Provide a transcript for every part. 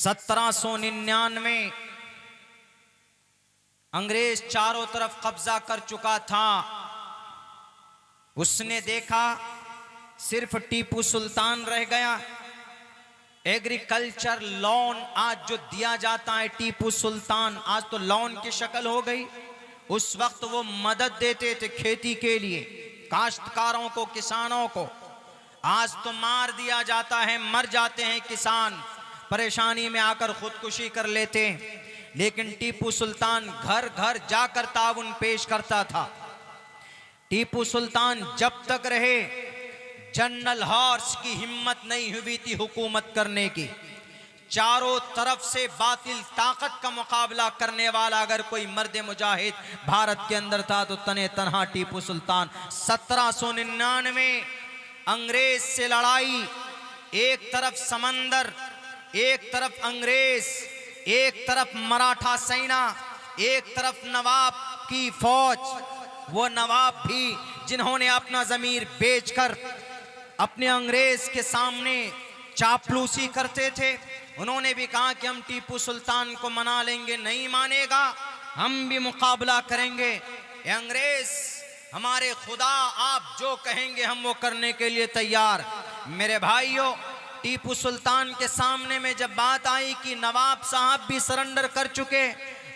1799 अंग्रेज चारों तरफ कब्जा कर चुका था। उसने देखा सिर्फ टीपू सुल्तान रह गया। एग्रीकल्चर लोन आज जो दिया जाता है टीपू सुल्तान, आज तो लोन की शक्ल हो गई। उस वक्त वो मदद देते थे खेती के लिए, काश्तकारों को, किसानों को। आज तो मार दिया जाता है, मर जाते हैं किसान, परेशानी में आकर खुदकुशी कर लेते हैं। लेकिन टीपू सुल्तान घर घर जाकर ताउन पेश करता था। टीपू सुल्तान जब तक रहे, जनरल हॉर्स की हिम्मत नहीं हुई थी हुकूमत करने की। चारों तरफ से बातिल ताकत का मुकाबला करने वाला अगर कोई मर्द मुजाहिद भारत के अंदर था तो तने तनहा टीपू सुल्तान। 1799 अंग्रेज से लड़ाई, एक तरफ समंदर, एक तरफ अंग्रेज, एक तरफ मराठा सेना, एक तरफ नवाब की फौज। वो नवाब भी जिन्होंने अपना जमीर बेचकर अपने अंग्रेज के सामने चापलूसी करते थे, उन्होंने भी कहा कि हम टीपू सुल्तान को मना लेंगे, नहीं मानेगा, हम भी मुकाबला करेंगे। ये अंग्रेज हमारे खुदा, आप जो कहेंगे हम वो करने के लिए तैयार। मेरे भाइयों, टीपू सुल्तान के सामने में जब बात आई कि नवाब साहब भी सरेंडर कर चुके,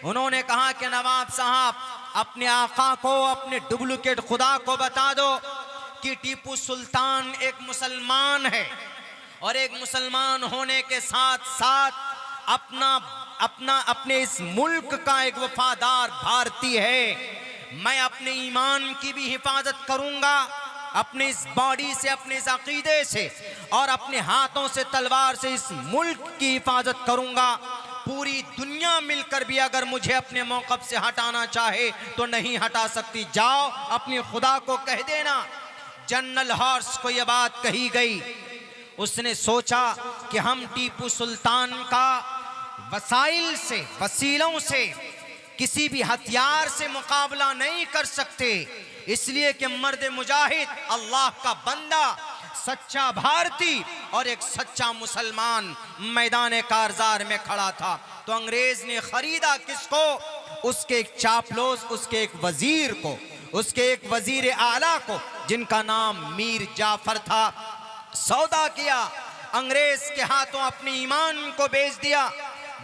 उन्होंने कहा कि नवाब साहब अपने आका को, अपने डुप्लीकेट खुदा को बता दो कि टीपू सुल्तान एक मुसलमान है और एक मुसलमान होने के साथ साथ अपने इस मुल्क का एक वफादार भारतीय है। मैं अपने ईमान की भी हिफाजत करूंगा, अपने इस बॉडी से, अपने इस अकीदे से और अपने हाथों से, तलवार से इस मुल्क की हिफाजत करूंगा। पूरी दुनिया मिलकर भी अगर मुझे अपने मौक़िफ़ से हटाना चाहे तो नहीं हटा सकती। जाओ अपने खुदा को कह देना। जनरल हॉर्स को यह बात कही गई। उसने सोचा कि हम टीपू सुल्तान का वसाइल से, वसीलों से, किसी भी हथियार से मुकाबला नहीं कर सकते, इसलिए कि मर्द मुजाहिद, अल्लाह का बंदा, सच्चा भारतीय और एक सच्चा मुसलमान मैदान कारजार में खड़ा था। तो अंग्रेज ने खरीदा किसको? उसके एक चापलूस, उसके एक वजीर को, उसके एक वजीर आला को, जिनका नाम मीर जाफर था। सौदा किया, अंग्रेज के हाथों अपने ईमान को बेच दिया।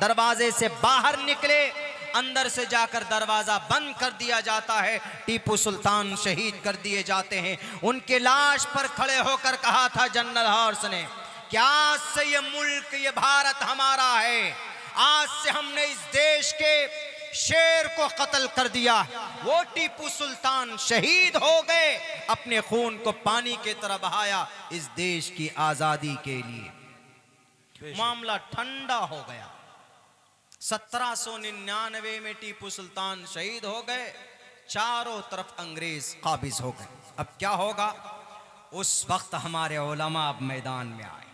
दरवाजे से बाहर निकले, अंदर से जाकर दरवाजा बंद कर दिया जाता है। टीपू सुल्तान शहीद कर दिए जाते हैं। उनके लाश पर खड़े होकर कहा था जनरल हॉर्स ने कि आज से ये मुल्क, ये भारत हमारा है। आज से हमने इस देश के शेर को कत्ल कर दिया। वो टीपू सुल्तान शहीद हो गए, अपने खून को पानी की तरह बहाया इस देश की आजादी के लिए। मामला ठंडा हो गया। 1799 में टीपू सुल्तान शहीद हो गए, चारों तरफ अंग्रेज काबिज हो गए। अब क्या होगा? उस वक्त हमारे उलमा अब मैदान में आए।